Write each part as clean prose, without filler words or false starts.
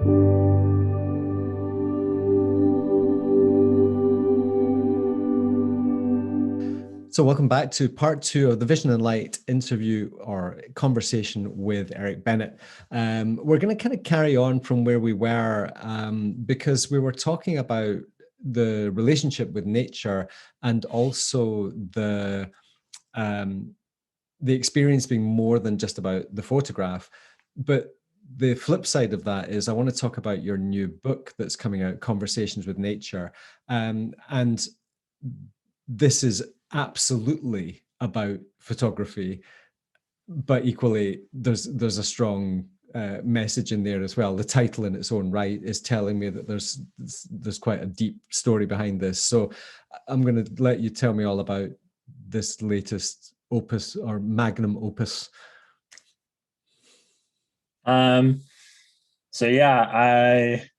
So, welcome back to part two of the Vision and Light interview or conversation with Eric Bennett. We're going to kind of carry on from where we were because we were talking about the relationship with nature and also the experience being more than just about the photograph. But the flip side of that is I want to talk about your new book that's coming out, Conversations with Nature. And this is absolutely about photography, but equally there's a strong message in there as well. The title in its own right is telling me that there's quite a deep story behind this. So I'm going to let you tell me all about this latest opus or magnum opus. So yeah, I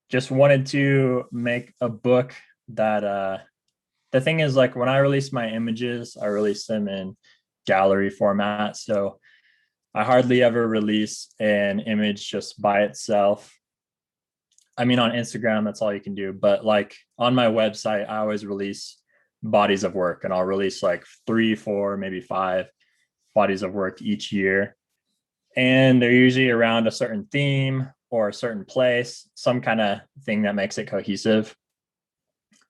just wanted to make a book that the thing is, like, when I release my images, I release them in gallery format. So I hardly ever release an image just by itself. I mean, on Instagram, that's all you can do. But like on my website, I always release bodies of work, and I'll release like 3, 4, maybe 5 bodies of work each year. And they're usually around a certain theme or a certain place, some kind of thing that makes it cohesive.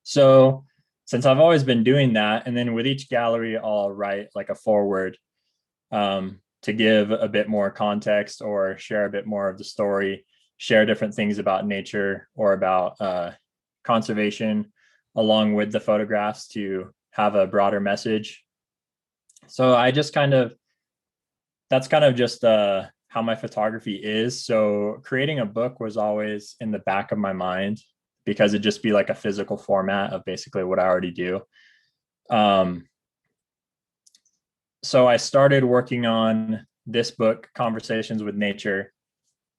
So since I've always been doing that, and then with each gallery, I'll write like a foreword to give a bit more context or share a bit more of the story, share different things about nature or about conservation, along with the photographs to have a broader message. So I just that's kind of just how my photography is. So creating a book was always in the back of my mind because it'd just be like a physical format of basically what I already do. So I started working on this book, Conversations with Nature,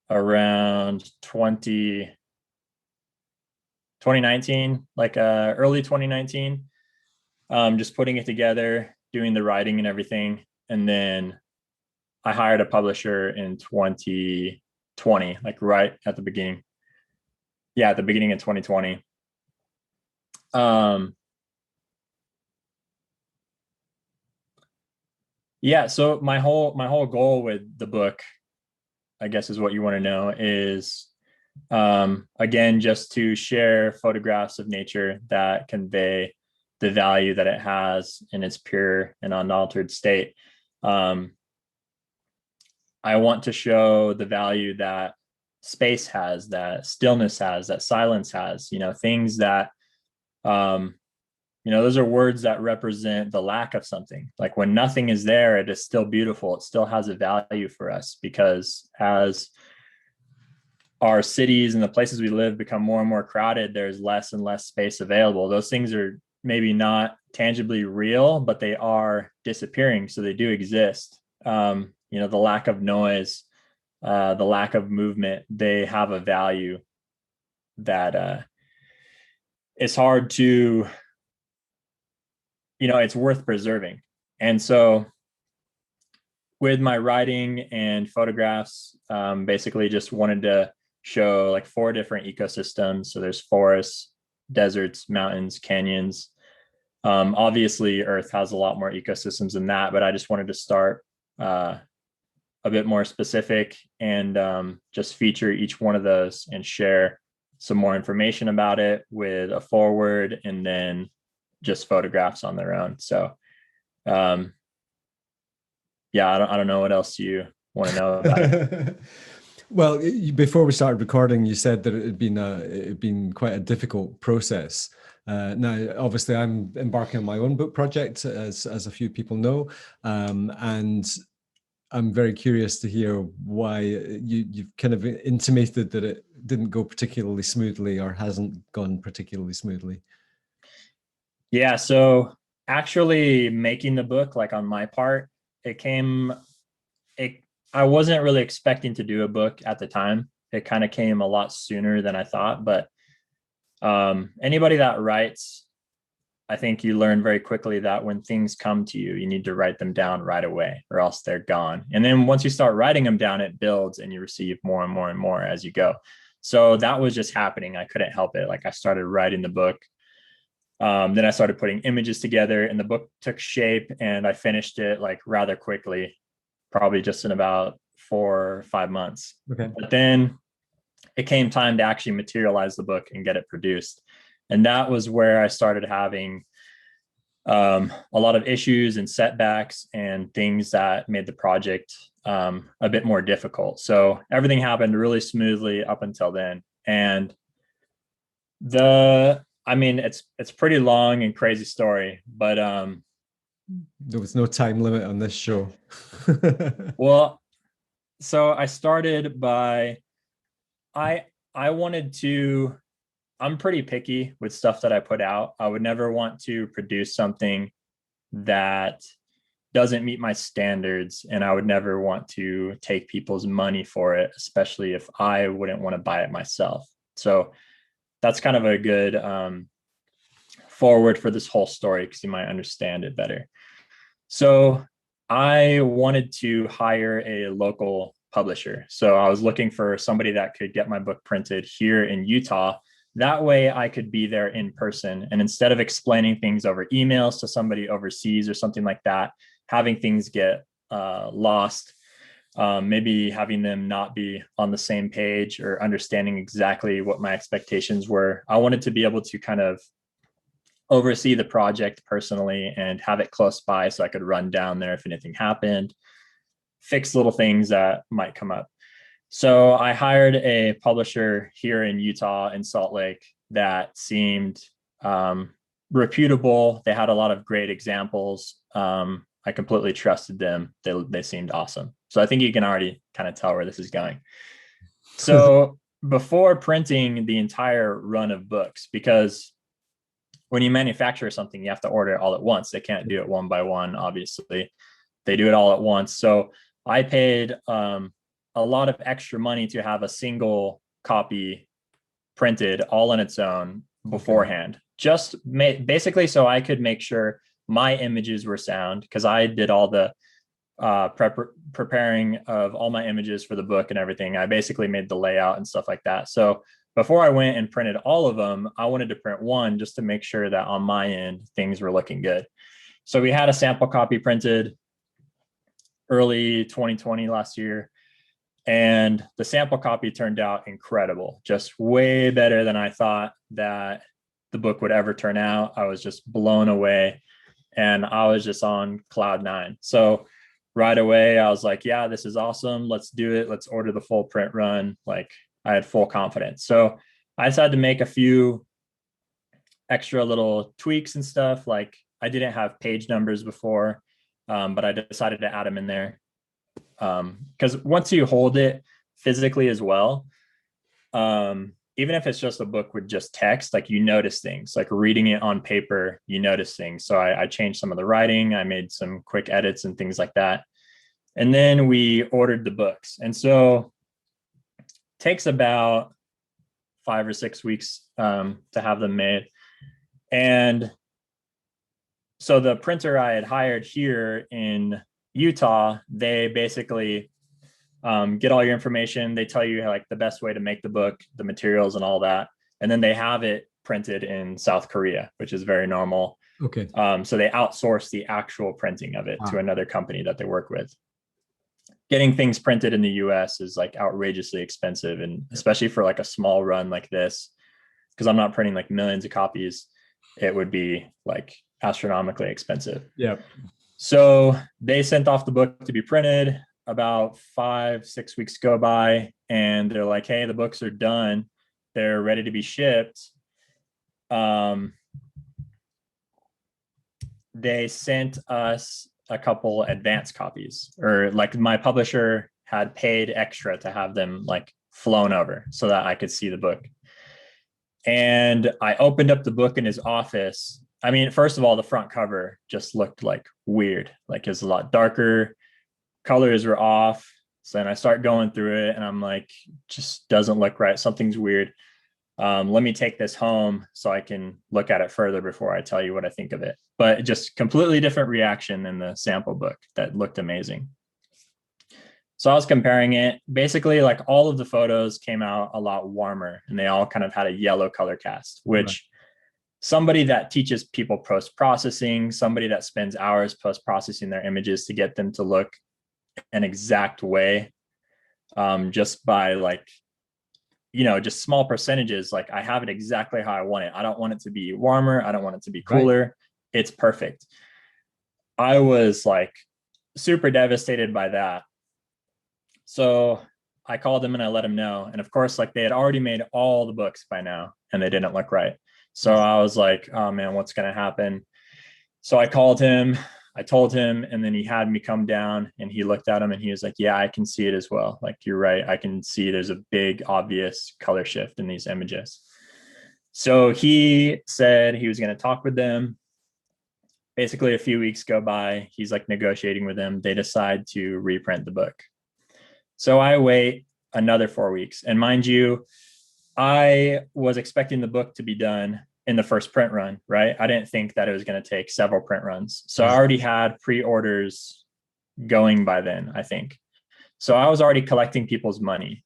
around 2019, like early 2019, just putting it together, doing the writing and everything. And then I hired a publisher in 2020, like right at the beginning. Yeah, at the beginning of 2020. Yeah, so my whole goal with the book, I guess is what you want to know, is again, just to share photographs of nature that convey the value that it has in its pure and unaltered state. I want to show the value that space has, that stillness has, that silence has, things that, those are words that represent the lack of something. Like when nothing is there, it is still beautiful. It still has a value for us, because as our cities and the places we live become more and more crowded, there's less and less space available. Those things are maybe not tangibly real, but they are disappearing. So they do exist. The lack of noise, the lack of movement, they have a value that it's hard to, it's worth preserving. And so with my writing and photographs, basically just wanted to show like 4 different ecosystems. So there's forests, deserts, mountains, canyons. Obviously, Earth has a lot more ecosystems than that, but I just wanted to start a bit more specific and just feature each one of those and share some more information about it with a foreword and then just photographs on their own. So yeah, I don't know what else you want to know about it. Well, before we started recording, you said that it had been quite a difficult process. Now, obviously, I'm embarking on my own book project, as a few people know, and I'm very curious to hear why you've kind of intimated that it didn't go particularly smoothly or hasn't gone particularly smoothly. Yeah, so actually making the book, like on my part, I wasn't really expecting to do a book at the time. It kind of came a lot sooner than I thought, but anybody that writes I think you learn very quickly that when things come to you, you need to write them down right away or else they're gone. And then once you start writing them down, it builds and you receive more and more and more as you go. So that was just happening. I couldn't help it. Like I started writing the book. Then I started putting images together and the book took shape and I finished it like rather quickly, probably just in about 4 or 5 months. Okay. But then it came time to actually materialize the book and get it produced. And that was where I started having a lot of issues and setbacks and things that made the project a bit more difficult. So everything happened really smoothly up until then. And it's pretty long and crazy story, but there was no time limit on this show. well, so I started by I wanted to, I'm pretty picky with stuff that I put out. I would never want to produce something that doesn't meet my standards, and I would never want to take people's money for it, especially if I wouldn't want to buy it myself. So that's kind of a good forward for this whole story because you might understand it better. So I wanted to hire a local publisher. So I was looking for somebody that could get my book printed here in Utah. That way I could be there in person. And instead of explaining things over emails to somebody overseas or something like that, having things get lost, maybe having them not be on the same page or understanding exactly what my expectations were. I wanted to be able to kind of oversee the project personally and have it close by so I could run down there if anything happened, fix little things that might come up. So I hired a publisher here in Utah in Salt Lake that seemed reputable. They had a lot of great examples. I completely trusted them. They seemed awesome. So I think you can already kind of tell where this is going. So before printing the entire run of books, because when you manufacture something, you have to order it all at once. They can't do it one by one, obviously. They do it all at once. So I paid a lot of extra money to have a single copy printed all on its own beforehand, just basically so I could make sure my images were sound, because I did all the preparing of all my images for the book and everything. I basically made the layout and stuff like that. So before I went and printed all of them, I wanted to print one just to make sure that on my end, things were looking good. So we had a sample copy printed early 2020 last year. And the sample copy turned out incredible, just way better than I thought that the book would ever turn out. I was just blown away and I was just on cloud 9. So right away, I was like, yeah, this is awesome. Let's do it. Let's order the full print run. Like I had full confidence. So I decided to make a few extra little tweaks and stuff. Like I didn't have page numbers before, but I decided to add them in there. Because once you hold it physically as well, even if it's just a book with just text, like you notice things, like reading it on paper, you notice things. So I changed some of the writing, I made some quick edits and things like that. And then we ordered the books. And so it takes about 5 or 6 weeks to have them made. And so the printer I had hired here in Utah, they basically get all your information. They tell you like the best way to make the book, the materials and all that. And then they have it printed in South Korea, which is very normal. Okay. So they outsource the actual printing of it to another company that they work with. Getting things printed in the US is like outrageously expensive. And especially for like a small run like this, because I'm not printing like millions of copies, it would be like astronomically expensive. Yeah. So they sent off the book to be printed. About 5-6 weeks go by and they're like, hey, the books are done. They're ready to be shipped. They sent us a couple advance copies, or like my publisher had paid extra to have them like flown over so that I could see the book. And I opened up the book in his office. I mean, first of all, the front cover just looked like weird. Like it's a lot darker. Colors were off. So then I start going through it and I'm like, just doesn't look right. Something's weird. Let me take this home so I can look at it further before I tell you what I think of it. But just completely different reaction than the sample book that looked amazing. So I was comparing it. Basically, like all of the photos came out a lot warmer, and they all kind of had a yellow color cast, which somebody that teaches people post-processing, somebody that spends hours post-processing their images to get them to look an exact way, just by like, just small percentages. Like I have it exactly how I want it. I don't want it to be warmer. I don't want it to be cooler. Right. It's perfect. I was like super devastated by that. So I called them and I let them know. And of course, like they had already made all the books by now and they didn't look right. So I was like, oh man, what's going to happen? So I called him, I told him, and then he had me come down and he looked at him and he was like, yeah, I can see it as well. Like, you're right. I can see there's a big, obvious color shift in these images. So he said he was going to talk with them. Basically, a few weeks go by. He's like negotiating with them. They decide to reprint the book. So I wait another 4 weeks. And mind you, I was expecting the book to be done in the first print run, right? I didn't think that it was going to take several print runs. So I already had pre-orders going by then, I think. So I was already collecting people's money,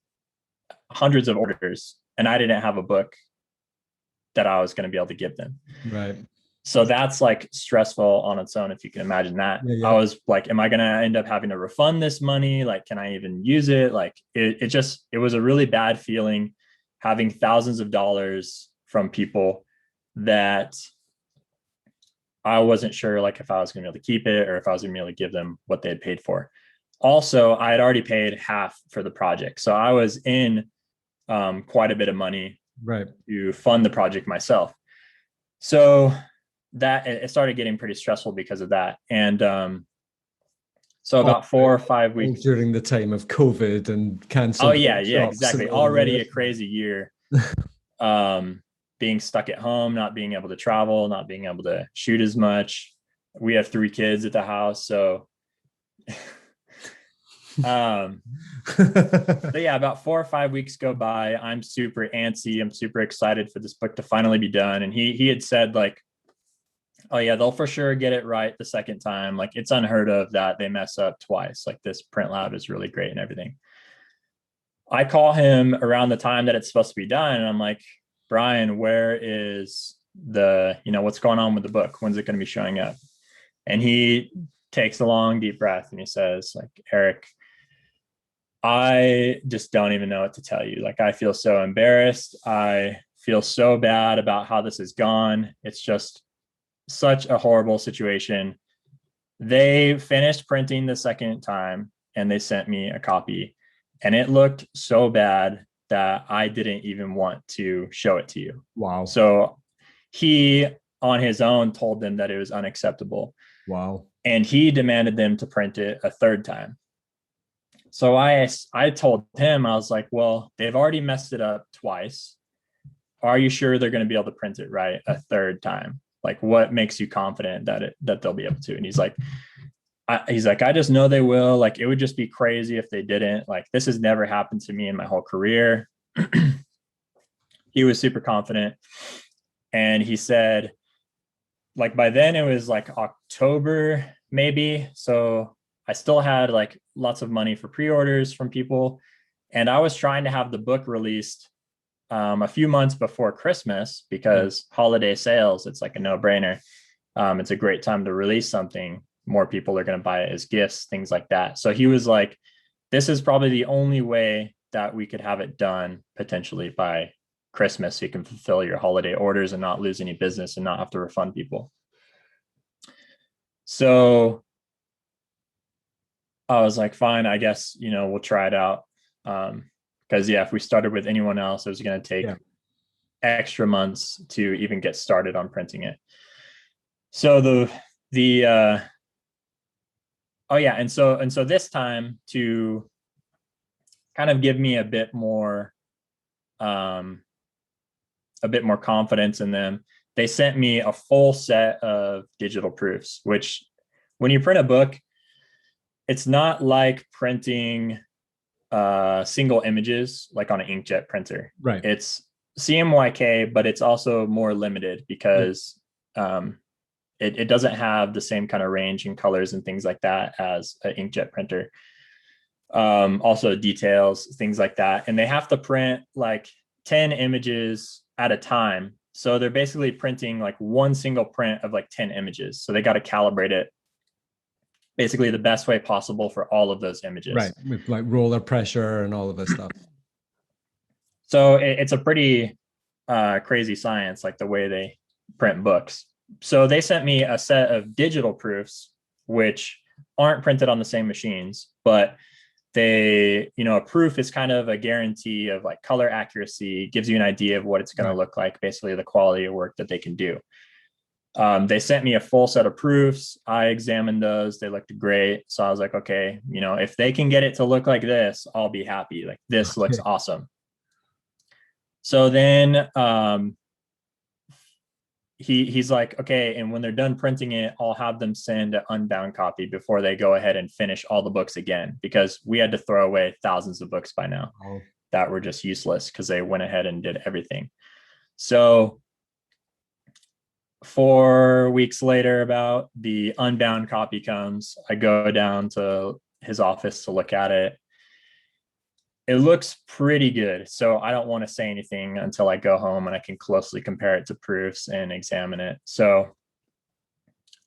hundreds of orders, and I didn't have a book that I was going to be able to give them. Right. So that's like stressful on its own, if you can imagine that. I was like, am I going to end up having to refund this money? Like, can I even use it? Like, it was a really bad feeling having thousands of dollars from people that I wasn't sure like if I was going to be able to keep it or if I was going to be able to give them what they had paid for. Also, I had already paid half for the project. So I was in quite a bit of money to fund the project myself. So that it started getting pretty stressful because of that. And so about 4 or 5 weeks during the time of COVID and canceled. Oh yeah, exactly. Already a crazy year. Being stuck at home, not being able to travel, not being able to shoot as much. We have 3 kids at the house, so so yeah, about 4 or 5 weeks go by. I'm super antsy. I'm super excited for this book to finally be done. And he had said like, oh yeah, they'll for sure get it right the second time. Like, it's unheard of that they mess up twice. Like, this print lab is really great and everything. I call him around the time that it's supposed to be done. And I'm like, Brian, where is what's going on with the book? When's it going to be showing up? And he takes a long, deep breath and he says, like, Eric, I just don't even know what to tell you. Like, I feel so embarrassed. I feel so bad about how this has gone. It's just such a horrible situation. They finished printing the second time and they sent me a copy, and it looked so bad that I didn't even want to show it to you. Wow. So he on his own told them that it was unacceptable. Wow. And he demanded them to print it a third time. So I told him, I was like, well, they've already messed it up twice. Are you sure they're going to be able to print it right a third time? Like, what makes you confident that they'll be able to? And he's like, I just know they will. Like, it would just be crazy if they didn't. Like, this has never happened to me in my whole career. He was super confident. And he said, like, by then it was like October, maybe. So I still had like lots of money for pre-orders from people. And I was trying to have the book released a few months before Christmas, because holiday sales, it's like a no-brainer. It's a great time to release something. More people are going to buy it as gifts, things like that. So he was like, this is probably the only way that we could have it done potentially by Christmas, so you can fulfill your holiday orders and not lose any business and not have to refund people. So I was like, fine, I guess, we'll try it out. Because if we started with anyone else, it was going to take extra months to even get started on printing it. So and so this time, to kind of give me a bit more confidence in them, they sent me a full set of digital proofs, which when you print a book, it's not like printing single images like on an inkjet printer. Right. It's CMYK, but it's also more limited because it doesn't have the same kind of range in colors and things like that as an inkjet printer. Also details, things like that. And they have to print like 10 images at a time. So they're basically printing like one single print of like 10 images. So they got to calibrate it basically the best way possible for all of those images. Right. With like roller pressure and all of this stuff. So it's a pretty crazy science, like the way they print books. So they sent me a set of digital proofs, which aren't printed on the same machines, but they, a proof is kind of a guarantee of like color accuracy, gives you an idea of what it's going to look like, basically the quality of work that they can do. They sent me a full set of proofs. I examined those. They looked great. So I was like, okay, if they can get it to look like this, I'll be happy. Like this looks awesome. So then he's like, okay, and when they're done printing it, I'll have them send an unbound copy before they go ahead and finish all the books again, because we had to throw away thousands of books by now that were just useless because they went ahead and did everything. So 4 weeks later, about, the unbound copy comes. I go down to his office to look at it. It looks pretty good. So I don't want to say anything until I go home and I can closely compare it to proofs and examine it. So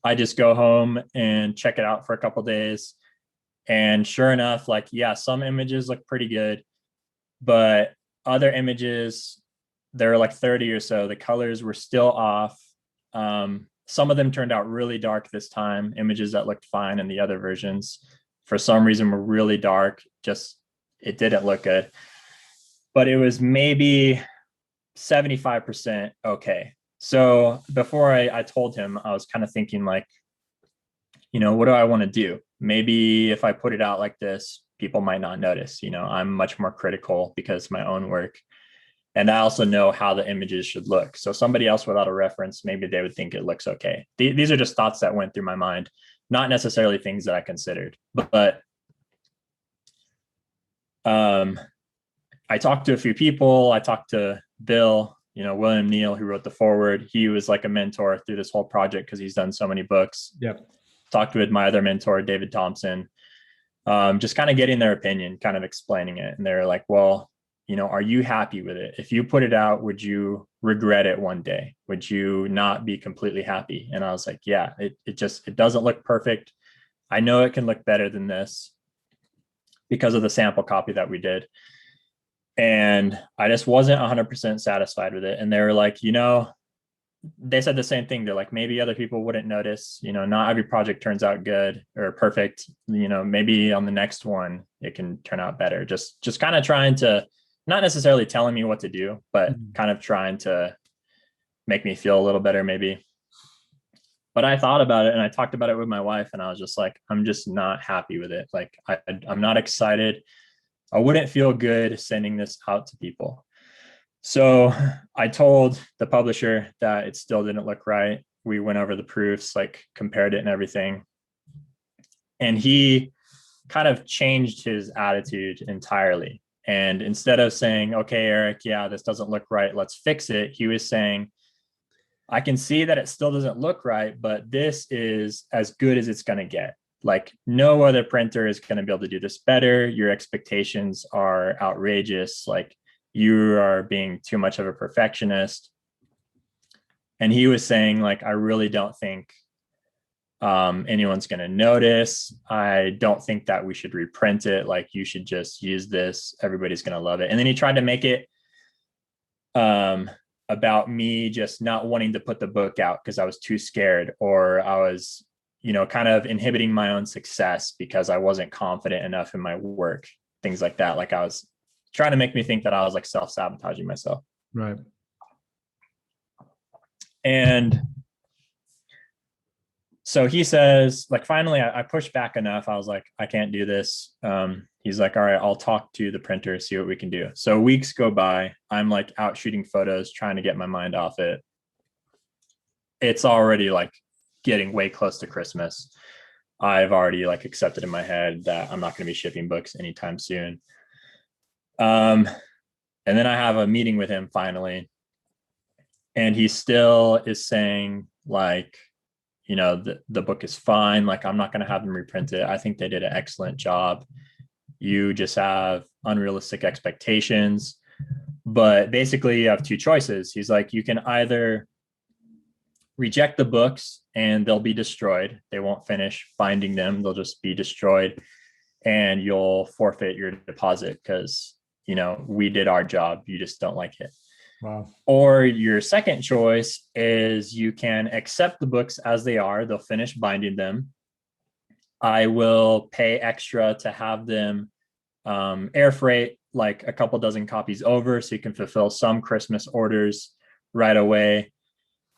I just go home and check it out for a couple of days. And sure enough, like, yeah, some images look pretty good, but other images, there are like 30 or so, the colors were still off. Some of them turned out really dark this time. Images that looked fine in the other versions, for some reason, were really dark. Just, it didn't look good, but it was maybe 75% okay. So before I told him, I was kind of thinking like, what do I want to do? Maybe if I put it out like this, people might not notice. I'm much more critical because of my own work. And I also know how the images should look. So somebody else without a reference, maybe they would think it looks okay. These are just thoughts that went through my mind, not necessarily things that I considered, but I talked to a few people. I talked to Bill, William Neal, who wrote the foreword. He was like a mentor through this whole project because he's done so many books. Yep. Talked with my other mentor, David Thompson, just kind of getting their opinion, kind of explaining it. And they're like, well, are you happy with it? If you put it out, would you regret it one day? Would you not be completely happy? And I was like, yeah, it doesn't look perfect. I know it can look better than this because of the sample copy that we did. And I just wasn't 100% satisfied with it. And they were like, they said the same thing. They're like, maybe other people wouldn't notice, not every project turns out good or perfect. Maybe on the next one, it can turn out better. Just kind of trying to, not necessarily telling me what to do, but kind of trying to make me feel a little better maybe. But I thought about it and I talked about it with my wife and I was just like, I'm just not happy with it. Like, I'm not excited. I wouldn't feel good sending this out to people. So I told the publisher that it still didn't look right. We went over the proofs, like compared it and everything. And he kind of changed his attitude entirely. And instead of saying, okay, Eric, yeah, this doesn't look right, let's fix it, he was saying, I can see that it still doesn't look right, but this is as good as it's going to get. Like, no other printer is going to be able to do this better. Your expectations are outrageous. Like, you are being too much of a perfectionist. And he was saying, like, I really don't think anyone's going to notice. I don't think that we should reprint it. Like, you should just use this. Everybody's going to love it. And then he tried to make it about me just not wanting to put the book out because I was too scared, or I was, kind of inhibiting my own success because I wasn't confident enough in my work, things like that. Like, I was trying to make me think that I was like self-sabotaging myself. Right. And so he says, like, finally I pushed back enough. I was like, I can't do this. He's like, all right, I'll talk to the printer, see what we can do. So weeks go by. I'm like out shooting photos, trying to get my mind off it. It's already like getting way close to Christmas. I've already like accepted in my head that I'm not going to be shipping books anytime soon. And then I have a meeting with him finally, and he still is saying like, the book is fine. Like, I'm not going to have them reprint it. I think they did an excellent job. You just have unrealistic expectations. But basically, you have two choices. He's like, you can either reject the books and they'll be destroyed. They won't finish binding them. They'll just be destroyed, and you'll forfeit your deposit because, we did our job. You just don't like it. Wow. Or your second choice is you can accept the books as they are. They'll finish binding them. I will pay extra to have them air freight like a couple dozen copies over so you can fulfill some Christmas orders right away.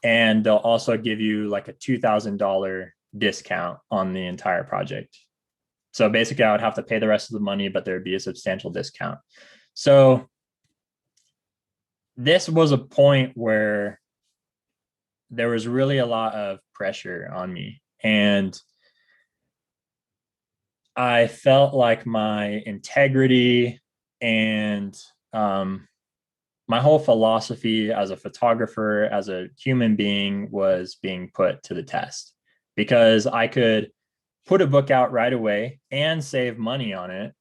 And they'll also give you like a $2,000 discount on the entire project. So basically I would have to pay the rest of the money, but there'd be a substantial discount. So this was a point where there was really a lot of pressure on me, and I felt like my integrity and my whole philosophy as a photographer, as a human being, was being put to the test, because I could put a book out right away and save money on it.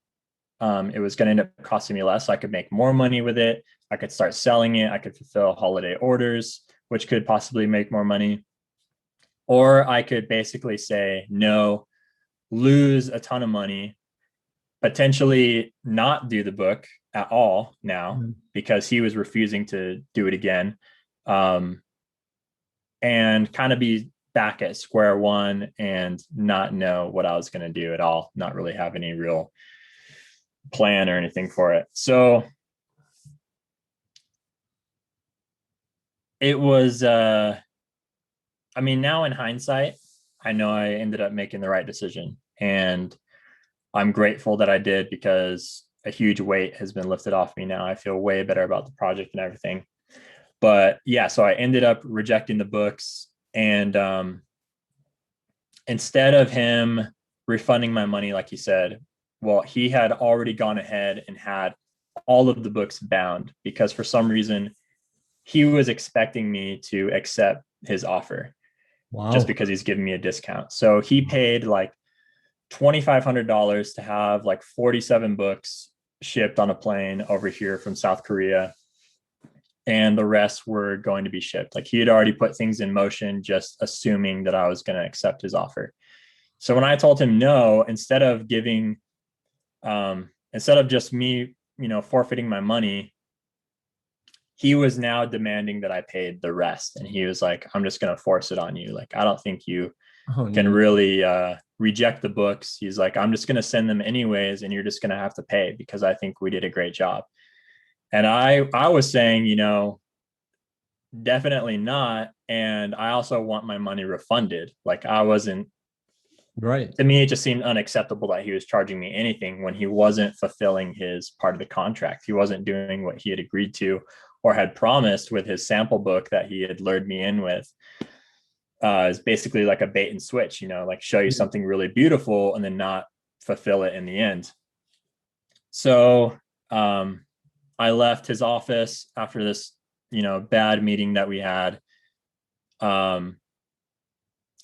It was going to end up costing me less. So I could make more money with it. I could start selling it. I could fulfill holiday orders, which could possibly make more money. Or I could basically say no, lose a ton of money, potentially not do the book at all now because he was refusing to do it again, and kind of be back at square one and not know what I was going to do at all, not really have any real plan or anything for it. So it was, now in hindsight, I know I ended up making the right decision, and I'm grateful that I did, because a huge weight has been lifted off me now. I feel way better about the project and everything. But yeah, so I ended up rejecting the books, and instead of him refunding my money, like he said, well, he had already gone ahead and had all of the books bound, because for some reason he was expecting me to accept his offer. Wow. Just because he's giving me a discount. So he paid like $2,500 to have like 47 books shipped on a plane over here from South Korea, and the rest were going to be shipped. Like, he had already put things in motion, just assuming that I was going to accept his offer. So when I told him no, instead of just me, forfeiting my money, he was now demanding that I paid the rest. And he was like, I'm just going to force it on you. Like, I don't think you can really reject the books. He's like, I'm just going to send them anyways, and you're just going to have to pay, because I think we did a great job. And I was saying, definitely not. And I also want my money refunded. Like, I wasn't, right. To me, it just seemed unacceptable that he was charging me anything when he wasn't fulfilling his part of the contract. He wasn't doing what he had agreed to or had promised with his sample book that he had lured me in with. Is basically like a bait and switch, like show you something really beautiful and then not fulfill it in the end. So I left his office after this, bad meeting that we had. And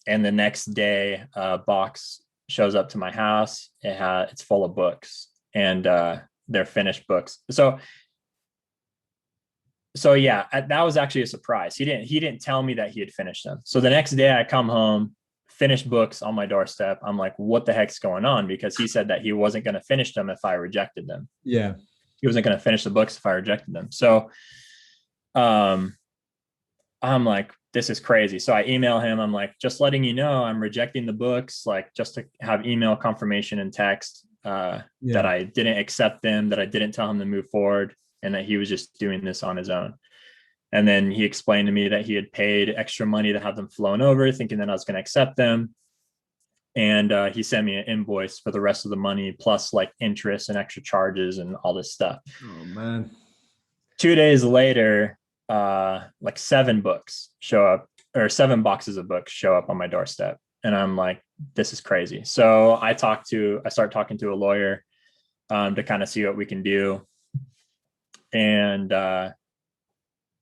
the next day, a box shows up to my house. It's full of books, and they're finished books. So yeah, that was actually a surprise. He didn't tell me that he had finished them. So the next day I come home, finished books on my doorstep. I'm like, what the heck's going on? Because he said that he wasn't going to finish them if I rejected them. Yeah. He wasn't going to finish the books if I rejected them. So I'm like, this is crazy. So I email him. I'm like, just letting you know, I'm rejecting the books, like just to have email confirmation and text that I didn't accept them, that I didn't tell him to move forward, and that he was just doing this on his own. And then he explained to me that he had paid extra money to have them flown over, thinking that I was going to accept them. And he sent me an invoice for the rest of the money, plus like interest and extra charges and all this stuff. Oh, man. 2 days later, like 7 books show up, or 7 boxes of books show up on my doorstep. And I'm like, this is crazy. So I start talking to a lawyer to kind of see what we can do. And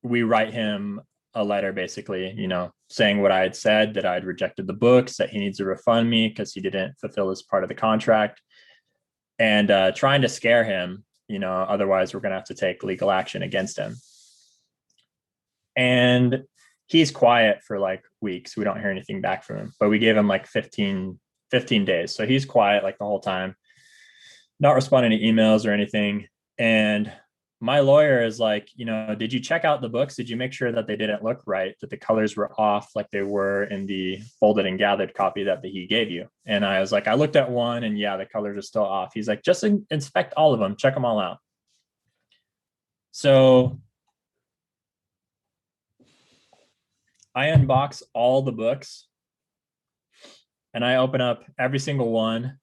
we write him a letter, basically, saying what I had said, that I'd rejected the books, that he needs to refund me because he didn't fulfill his part of the contract, and trying to scare him, otherwise we're going to have to take legal action against him. And he's quiet for like weeks. We don't hear anything back from him, but we gave him like 15 days. So he's quiet like the whole time, not responding to emails or anything. And my lawyer is like, did you check out the books? Did you make sure that they didn't look right, that the colors were off like they were in the folded and gathered copy that he gave you? And I was like, I looked at one and yeah, the colors are still off. He's like, just inspect all of them, check them all out. So I unbox all the books and I open up every single one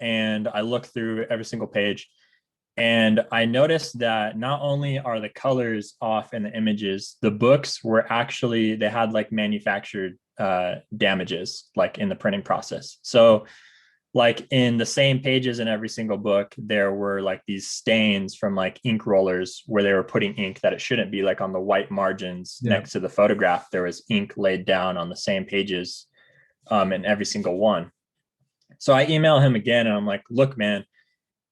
and I look through every single page. And I noticed that not only are the colors off in the images, the books were actually, they had like manufactured damages, like in the printing process. So like in the same pages in every single book, there were like these stains from like ink rollers where they were putting ink that it shouldn't be, like on the white margins next to the photograph, there was ink laid down on the same pages in every single one. So I email him again and I'm like, look, man,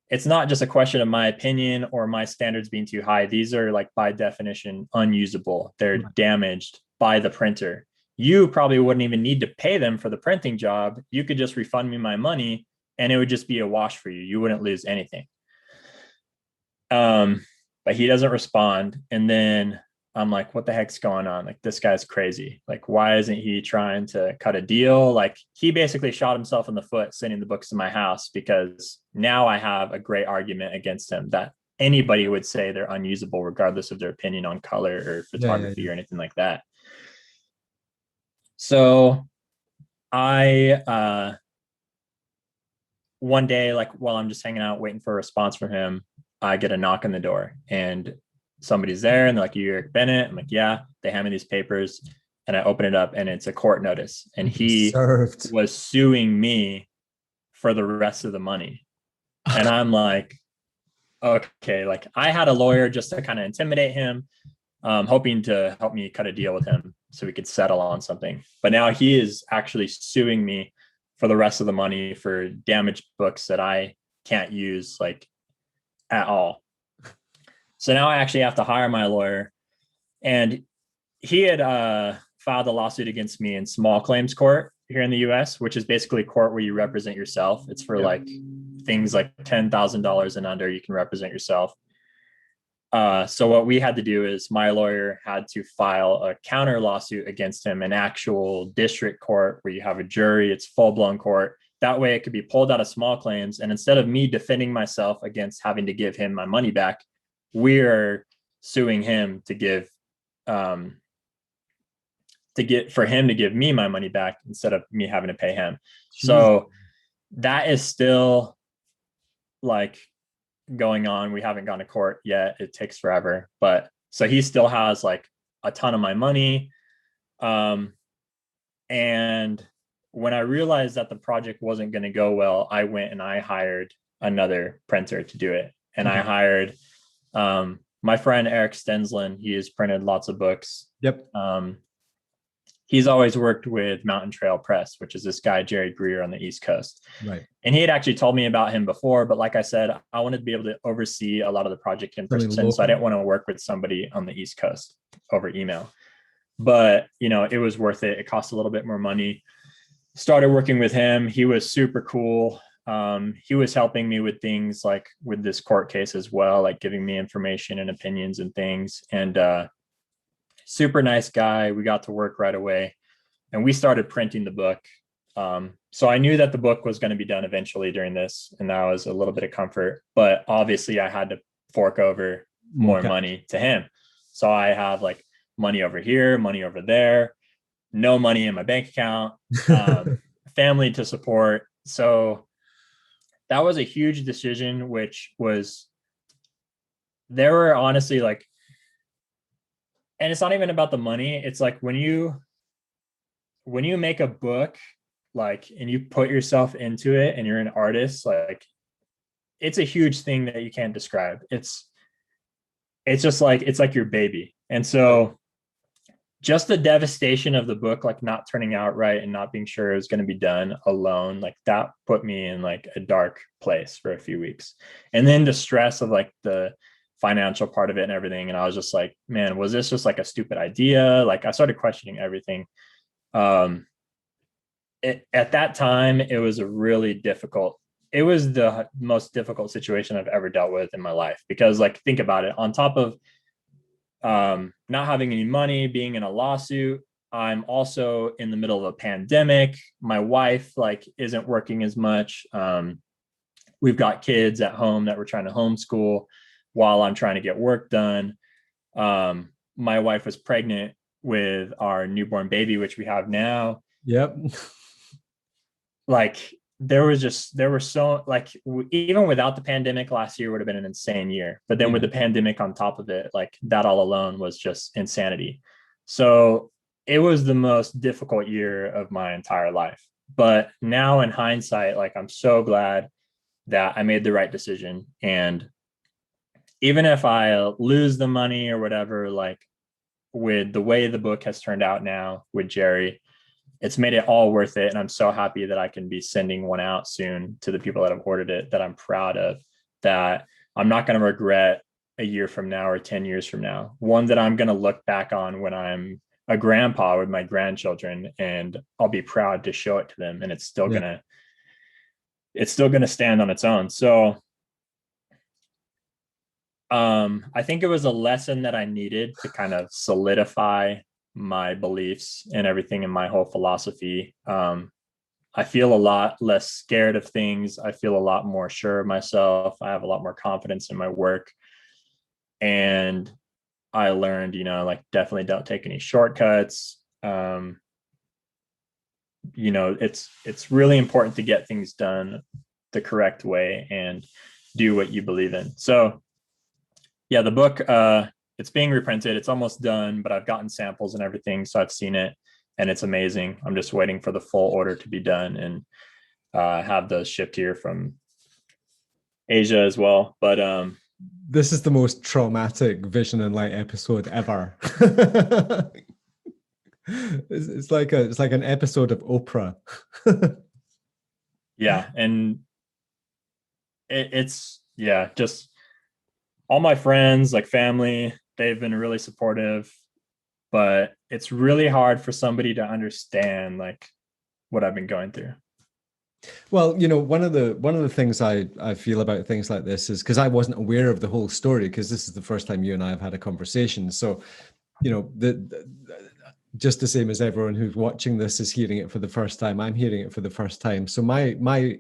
it's not just a question of my opinion or my standards being too high. These are like by definition unusable. They're damaged by the printer. You probably wouldn't even need to pay them for the printing job. You could just refund me my money and it would just be a wash for you. You wouldn't lose anything. But he doesn't respond. And then I'm like, what the heck's going on? Like, this guy's crazy. Like, why isn't he trying to cut a deal? Like, he basically shot himself in the foot sending the books to my house, because now I have a great argument against him that anybody would say they're unusable regardless of their opinion on color or photography or anything like that. So I one day, like while I'm just hanging out waiting for a response from him, I get a knock on the door and somebody's there and they're like, you Eric Bennett? I'm like, yeah. They hand me these papers and I open it up and it's a court notice, and he was suing me for the rest of the money. And I'm like, okay, like I had a lawyer just to kind of intimidate him, hoping to help me cut a deal with him so we could settle on something. But now he is actually suing me for the rest of the money for damaged books that I can't use like at all. So now I actually have to hire my lawyer, and he had filed a lawsuit against me in small claims court here in the US, which is basically court where you represent yourself. It's for like things like $10,000 and under, you can represent yourself. So what we had to do is my lawyer had to file a counter lawsuit against him, an actual district court where you have a jury, it's full blown court. That way it could be pulled out of small claims. And instead of me defending myself against having to give him my money back, we're suing him to give, for him to give me my money back instead of me having to pay him. Jeez. So that is still like going on. We haven't gone to court yet. It takes forever, but so he still has like a ton of my money. And when I realized that the project wasn't going to go well, I went and I hired another printer to do it. And I hired my friend Eric Stensland. He has printed lots of books. Yep. He's always worked with Mountain Trail Press, which is this guy, Jerry Greer, on the East Coast. Right. And he had actually told me about him before, but like I said, I wanted to be able to oversee a lot of the project in person. So I didn't want to work with somebody on the East Coast over email. But, it was worth it. It cost a little bit more money. Started working with him. He was super cool. He was helping me with things like with this court case as well, like giving me information and opinions and things. And super nice guy. We got to work right away and we started printing the book. So I knew that the book was going to be done eventually during this, and that was a little bit of comfort, but obviously I had to fork over more money to him. So I have like money over here, money over there, no money in my bank account, family to support. So that was a huge decision, which was, there were honestly like, and it's not even about the money. It's like when you make a book, like, and you put yourself into it and you're an artist, like it's a huge thing that you can't describe. it's just like, it's like your baby. And so just the devastation of the book, like not turning out right and not being sure it was going to be done alone, like that put me in like a dark place for a few weeks. And then the stress of like the financial part of it and everything. And I was just like, man, was this just like a stupid idea? Like I started questioning everything. Um, at that time, it was a really difficult, it was the most difficult situation I've ever dealt with in my life. Because like, think about it, on top of not having any money, being in a lawsuit, I'm also in the middle of a pandemic. My wife like isn't working as much. We've got kids at home that we're trying to homeschool while I'm trying to get work done. My wife was pregnant with our newborn baby, which we have now. Yep. Like there were so like even without the pandemic, last year would have been an insane year, but then with the pandemic on top of it, like that all alone was just insanity. So it was the most difficult year of my entire life. But now in hindsight, like I'm so glad that I made the right decision. And even if I lose the money or whatever, like with the way the book has turned out now with Jerry, it's made it all worth it. And I'm so happy that I can be sending one out soon to the people that have ordered it, that I'm proud of, that I'm not going to regret a year from now or 10 years from now. One that I'm going to look back on when I'm a grandpa with my grandchildren, and I'll be proud to show it to them. And it's still going to stand on its own. So I think it was a lesson that I needed to kind of solidify my beliefs and everything in my whole philosophy. I feel a lot less scared of things. I feel a lot more sure of myself. I have a lot more confidence in my work. And I learned, like definitely don't take any shortcuts. It's really important to get things done the correct way and do what you believe in. So yeah, the book, it's being reprinted. It's almost done, but I've gotten samples and everything. So I've seen it and it's amazing. I'm just waiting for the full order to be done and have those shipped here from Asia as well. But this is the most traumatic Vision and Light episode ever. It's like an episode of Oprah. Yeah. And it's just all my friends, like family, they've been really supportive, but it's really hard for somebody to understand like what I've been going through. Well, one of the things I feel about things like this is because I wasn't aware of the whole story, because this is the first time you and I have had a conversation. So, just the same as everyone who's watching this is hearing it for the first time, I'm hearing it for the first time. So my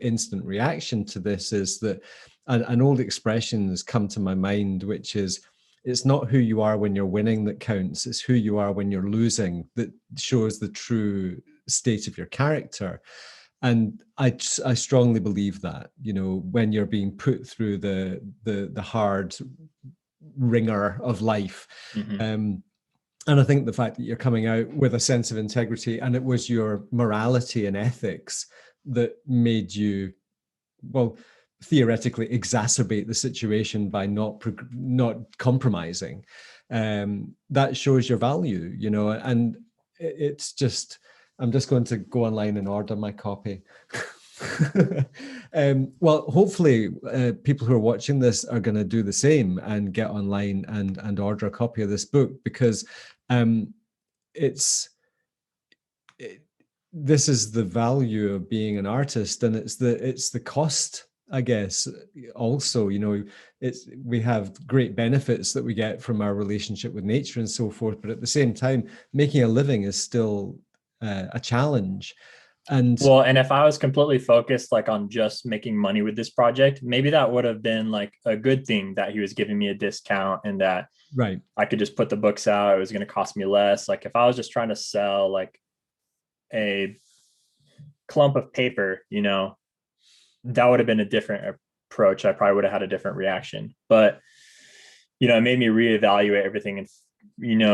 instant reaction to this is that an old expression has come to my mind, which is, it's not who you are when you're winning that counts, it's who you are when you're losing that shows the true state of your character. And I strongly believe that, when you're being put through the hard ringer of life. Mm-hmm. And I think the fact that you're coming out with a sense of integrity, and it was your morality and ethics that made you, well, theoretically exacerbate the situation by not compromising. That shows your value, and it's just, I'm just going to go online and order my copy. Well, hopefully people who are watching this are going to do the same and get online and order a copy of this book, because this is the value of being an artist, and it's the cost, I guess. Also, we have great benefits that we get from our relationship with nature and so forth, but at the same time, making a living is still a challenge. And if I was completely focused like on just making money with this project, maybe that would have been like a good thing, that he was giving me a discount and that right, I could just put the books out. It was going to cost me less. Like if I was just trying to sell like a clump of paper, that would have been a different approach. I probably would have had a different reaction. But, it made me reevaluate everything and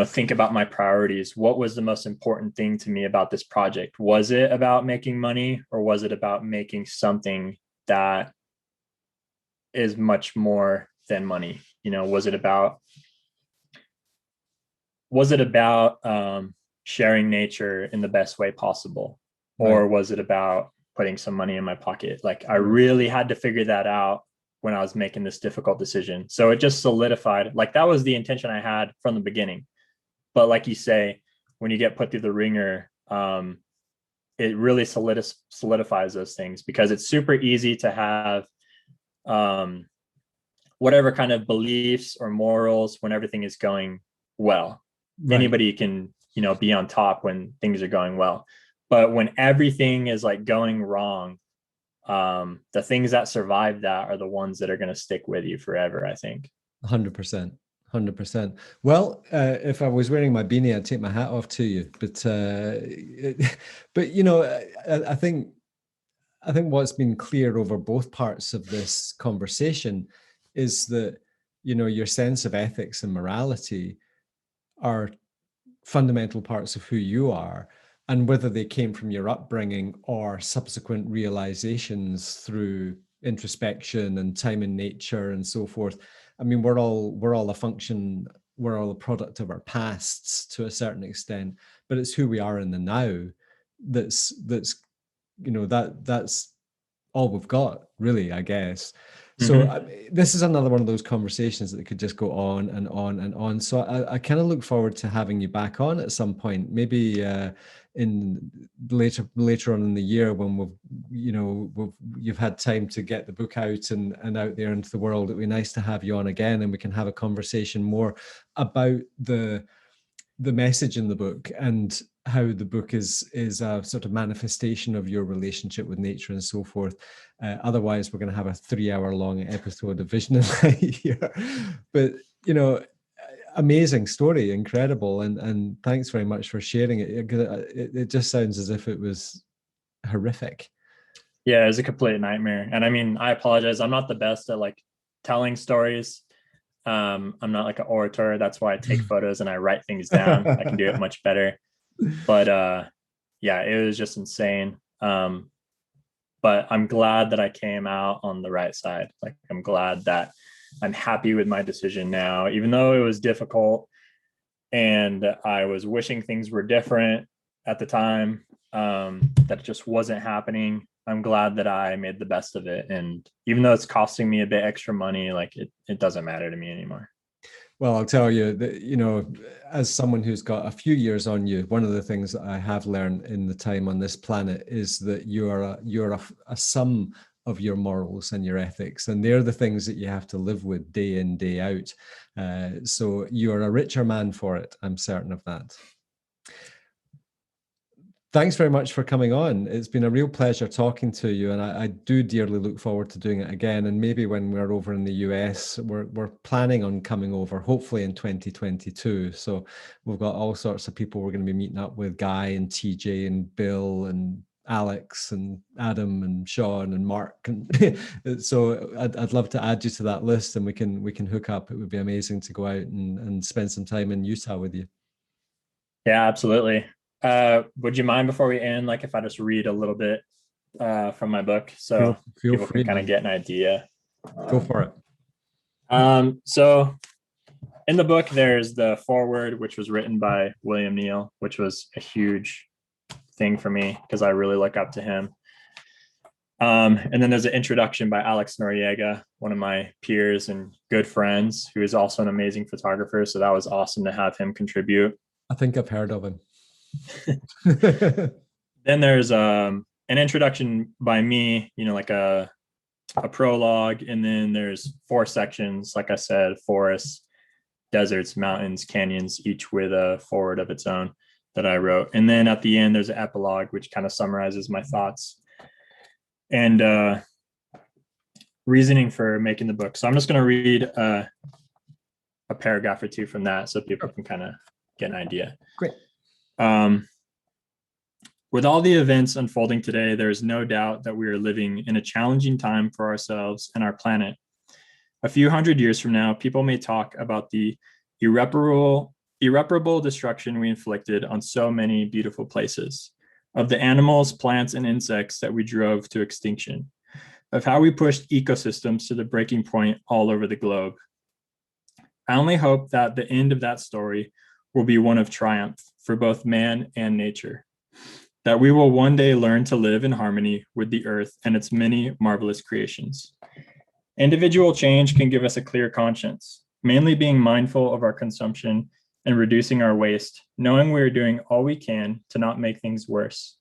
think about my priorities. What was the most important thing to me about this project? Was it about making money, or was it about making something that is much more than money? Was it about was it about sharing nature in the best way possible? Or was it about putting some money in my pocket? Like I really had to figure that out when I was making this difficult decision. So it just solidified, like that was the intention I had from the beginning. But like you say, when you get put through the ringer, it really solidifies those things, because it's super easy to have whatever kind of beliefs or morals when everything is going well. Right. Anybody can, be on top when things are going well. But when everything is like going wrong, the things that survive that are the ones that are going to stick with you forever, I think. 100%. 100%. Well, if I was wearing my beanie, I'd take my hat off to you. But I think what's been clear over both parts of this conversation is that, your sense of ethics and morality are fundamental parts of who you are, and whether they came from your upbringing or subsequent realizations through introspection and time in nature and so forth. I mean, we're all a function, we're all a product of our pasts to a certain extent, but it's who we are in the now that's all we've got, really, I guess. So this is another one of those conversations that could just go on and on and on. So I kind of look forward to having you back on at some point, maybe in later on in the year when you've had time to get the book out and out there into the world. It'd be nice to have you on again, and we can have a conversation more about the message in the book and how the book is a sort of manifestation of your relationship with nature and so forth. Otherwise, we're going to have a 3-hour long episode of Vision and Light here. But, amazing story, incredible. And thanks very much for sharing it. It just sounds as if it was horrific. Yeah, it was a complete nightmare. And I mean, I apologize. I'm not the best at like telling stories. I'm not like an orator. That's why I take photos and I write things down. I can do it much better. But yeah, it was just insane. But I'm glad that I came out on the right side. Like, I'm glad that I'm happy with my decision now, even though it was difficult and I was wishing things were different at the time, that just wasn't happening. I'm glad that I made the best of it. And even though it's costing me a bit extra money, like it doesn't matter to me anymore. Well, I'll tell you that, as someone who's got a few years on you, one of the things that I have learned in the time on this planet is that you're a sum of your morals and your ethics, and they're the things that you have to live with day in, day out. So you're a richer man for it. I'm certain of that. Thanks very much for coming on. It's been a real pleasure talking to you, and I do dearly look forward to doing it again. And maybe when we're over in the US, we're planning on coming over, hopefully in 2022. So we've got all sorts of people we're going to be meeting up with: Guy and TJ and Bill and Alex and Adam and Sean and Mark. And so I'd love to add you to that list, and we can hook up. It would be amazing to go out and spend some time in Utah with you. Yeah, absolutely. Would you mind, before we end, like if I just read a little bit from my book, so people can kind of get an idea? Go for it. So in the book, there's the foreword, which was written by William Neal, which was a huge thing for me because I really look up to him. And then there's an introduction by Alex Noriega, one of my peers and good friends, who is also an amazing photographer. So that was awesome to have him contribute. I think I've heard of him. Then there's an introduction by me, like a prologue, and then there's 4 sections, like I said: forests, deserts, mountains, canyons, each with a foreword of its own that I wrote. And then at the end there's an epilogue, which kind of summarizes my thoughts and reasoning for making the book. So I'm just going to read a paragraph or 2 from that so people can kind of get an idea. Great. With all the events unfolding today, there is no doubt that we are living in a challenging time for ourselves and our planet. A few hundred years from now, people may talk about the irreparable destruction we inflicted on so many beautiful places, of the animals, plants, and insects that we drove to extinction, of how we pushed ecosystems to the breaking point all over the globe. I only hope that the end of that story will be one of triumph for both man and nature, that we will one day learn to live in harmony with the earth and its many marvelous creations. Individual change can give us a clear conscience, mainly being mindful of our consumption and reducing our waste, knowing we are doing all we can to not make things worse.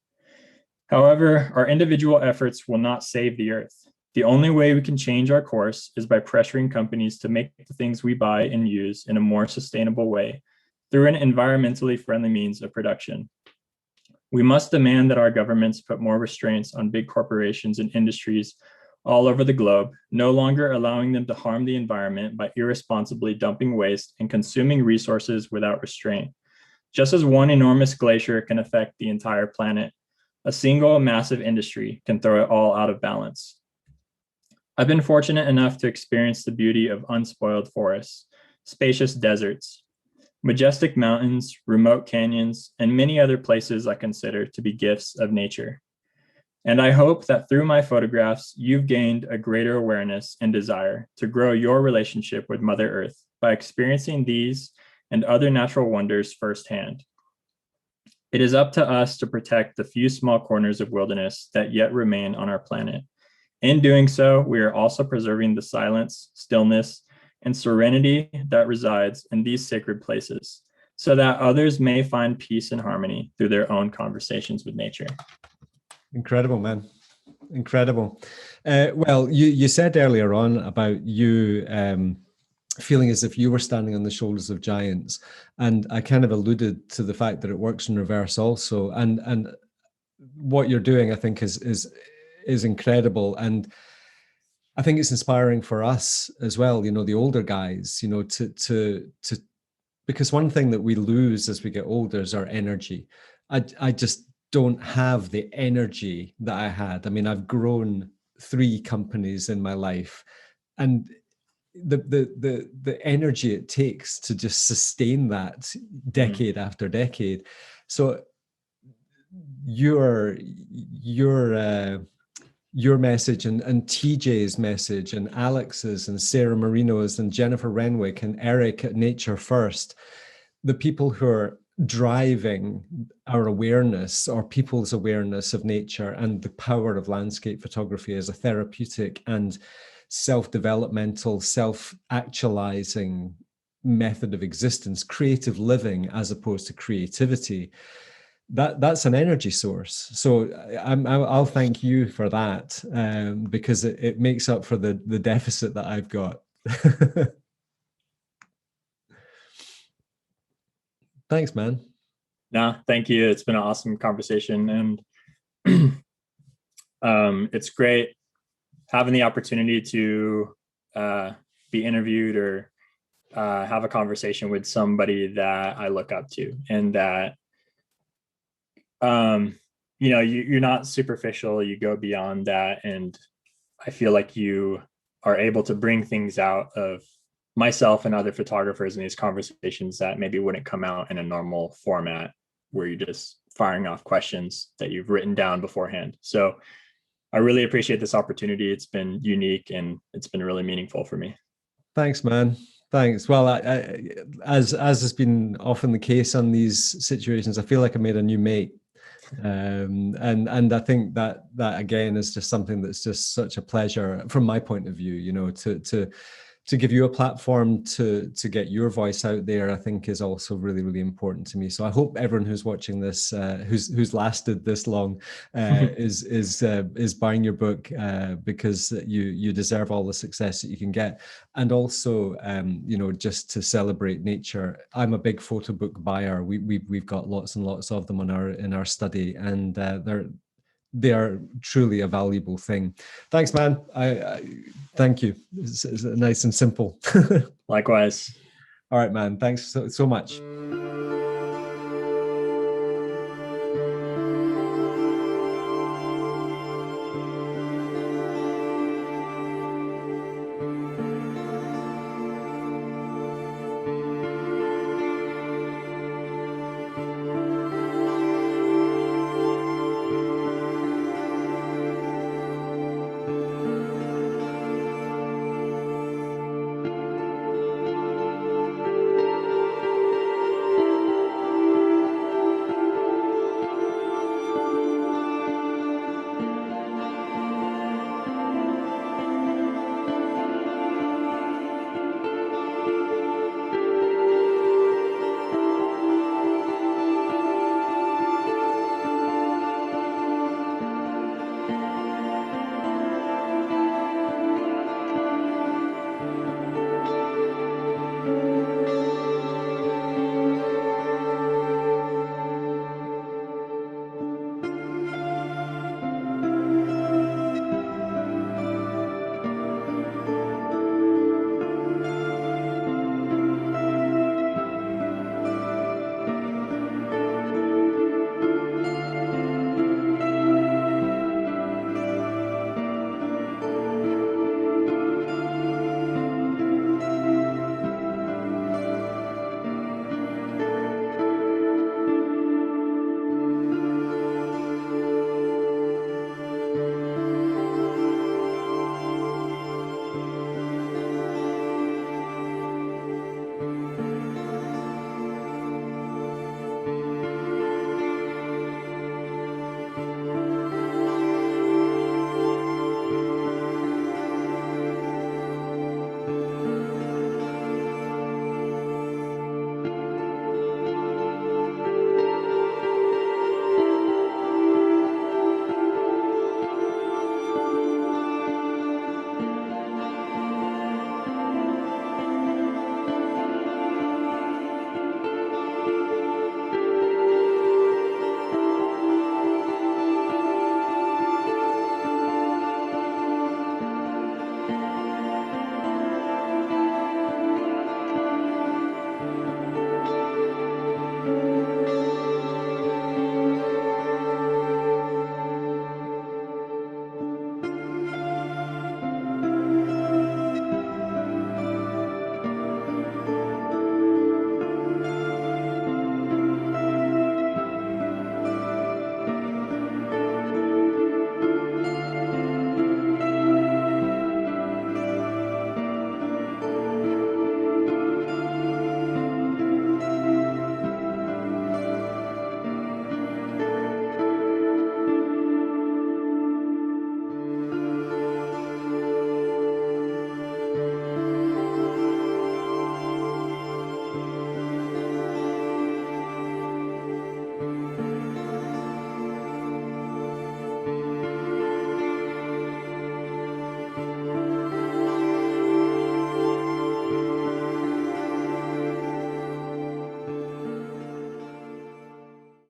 However, our individual efforts will not save the earth. The only way we can change our course is by pressuring companies to make the things we buy and use in a more sustainable way through an environmentally friendly means of production. We must demand that our governments put more restraints on big corporations and industries all over the globe, no longer allowing them to harm the environment by irresponsibly dumping waste and consuming resources without restraint. Just as one enormous glacier can affect the entire planet, a single massive industry can throw it all out of balance. I've been fortunate enough to experience the beauty of unspoiled forests, spacious deserts, majestic mountains, remote canyons, and many other places I consider to be gifts of nature. And I hope that through my photographs, you've gained a greater awareness and desire to grow your relationship with Mother Earth by experiencing these and other natural wonders firsthand. It is up to us to protect the few small corners of wilderness that yet remain on our planet. In doing so, we are also preserving the silence, stillness, and serenity that resides in these sacred places, so that others may find peace and harmony through their own conversations with nature. Incredible, man. Incredible. Well, you said earlier on about you feeling as if you were standing on the shoulders of giants, and I kind of alluded to the fact that it works in reverse also. And what you're doing, I think, is incredible, and I think it's inspiring for us as well. You know, the older guys. You know, to because one thing that we lose as we get older is our energy. I just don't have the energy that I had. I mean, I've grown 3 companies in my life, and the energy it takes to just sustain that decade after decade. So your message and TJ's message and Alex's and Sarah Marino's and Jennifer Renwick and Eric at Nature First, the people who are driving our awareness or people's awareness of nature and the power of landscape photography as a therapeutic and self-developmental, self-actualizing method of existence, creative living as opposed to creativity, that's an energy source. So I'll thank you for that, because it makes up for the deficit that I've got. Thanks, man. No, thank you. It's been an awesome conversation, and it's great having the opportunity to be interviewed or have a conversation with somebody that I look up to, and that you know, you're not superficial, you go beyond that. And I feel like you are able to bring things out of myself and other photographers in these conversations that maybe wouldn't come out in a normal format where you're just firing off questions that you've written down beforehand. So I really appreciate this opportunity. It's been unique and it's been really meaningful for me. Thanks, man. Thanks. Well, as has been often the case on these situations, I feel like I made a new mate. And I think that again is just something that's just such a pleasure from my point of view, you know, to give you a platform to get your voice out there, I think is also really, really important to me. So I hope everyone who's watching this, who's lasted this long, is buying your book, because you deserve all the success that you can get. And also, you know, just to celebrate nature. I'm a big photo book buyer. We've got lots and lots of them in our study, and they are truly a valuable thing. Thanks, man. I thank you. It's nice and simple. Likewise. All right, man. Thanks so much.